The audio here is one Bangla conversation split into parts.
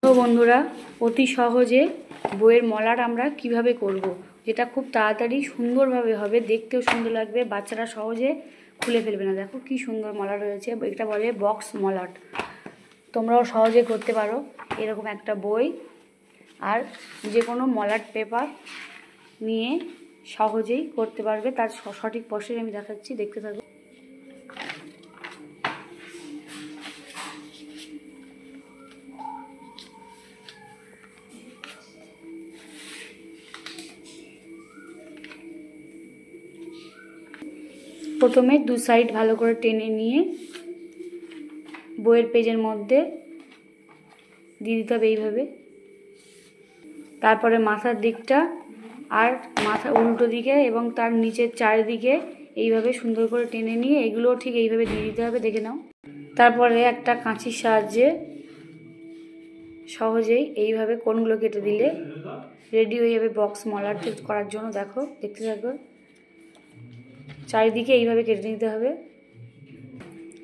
তো বন্ধুরা, অতি সহজে বইয়ের মলাট আমরা কিভাবে করব, যেটা খুব তাড়াতাড়ি সুন্দরভাবে হবে, দেখতেও সুন্দর লাগবে, বাচ্চারা সহজে খুলে ফেলবে না। দেখো কি সুন্দর মলাট রয়েছে, এটা বলে বক্স মলাট। তোমরাও সহজে করতে পারো এরকম একটা বই আর যে কোনো মলাট পেপার নিয়ে সহজেই করতে পারবে। তার সঠিক প্রসেস আমি দেখাচ্ছি, দেখতে থাকো। প্রথমে দু সাইড ভালো করে টেনে নিয়ে বইয়ের পেজের মধ্যে দিয়ে দিতে হবে এইভাবে। তারপরে মাথার দিকটা আর মাথা উল্টো দিকে এবং তার নিচের চারিদিকে এইভাবে সুন্দর করে টেনে নিয়ে এগুলোও ঠিক এইভাবে দিয়ে দিতে হবে, দেখে নাও। তারপরে একটা কাঁচির সাহায্যে সহজেই এইভাবে কোণগুলো কেটে দিলে রেডি হয়ে যাবে বক্স মলাট করার জন্য। দেখো, দেখতে থাকো। চারিদিকে এইভাবে কেটে নিতে হবে।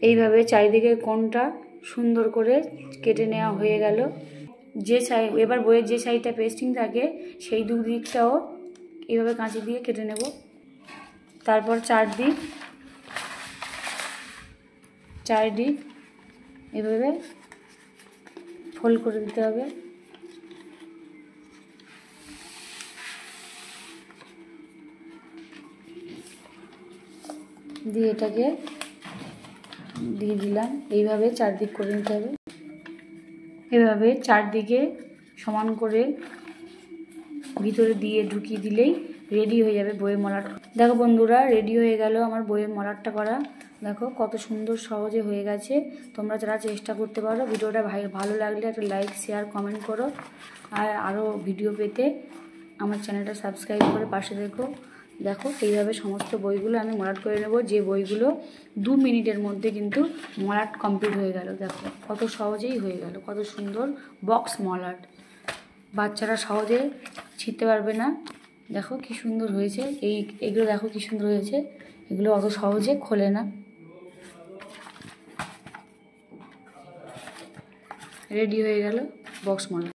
এইভাবে চারিদিকে কোণটা সুন্দর করে কেটে নেওয়া হয়ে গেল। এবার বইয়ের যে সাইডটা পেস্টিং থাকে সেই দুদিকটাও এইভাবে কাঁচি দিয়ে কেটে নেব। তারপর চারদিক এভাবে ফোল্ড করে দিতে হবে। দিয়ে এটাকে দিয়ে দিলাম, এইভাবে চারদিক করে নিতে হবে। এভাবে চারদিকে সমান করে ভিতরে দিয়ে ঢুকিয়ে দিলেই রেডি হয়ে যাবে বইয়ের মলাট। দেখো বন্ধুরা, রেডি হয়ে গেল আমার বইয়ের মলাটটা করা। দেখো কত সুন্দর সহজে হয়ে গেছে। তোমরা যারা চেষ্টা করতে পারো। ভিডিওটা ভালো লাগলে একটা লাইক, শেয়ার, কমেন্ট করো। আর আরও ভিডিও পেতে আমার চ্যানেলটা সাবস্ক্রাইব করে পাশে দেখো। দেখো এইভাবে সমস্ত বইগুলো আমি মলাট করে নেব, যে বইগুলো 2 মিনিটের মধ্যে কিন্তু মলাট কমপ্লিট হয়ে গেল। দেখো কত সহজেই হয়ে গেল, কত সুন্দর বক্স মলাট। বাচ্চারা সহজে ছিঁড়তে পারবে না। দেখো কি সুন্দর হয়েছে। এইগুলো দেখো কি সুন্দর হয়েছে। এগুলো অত সহজে খোলে না। রেডি হয়ে গেল বক্স মলাট।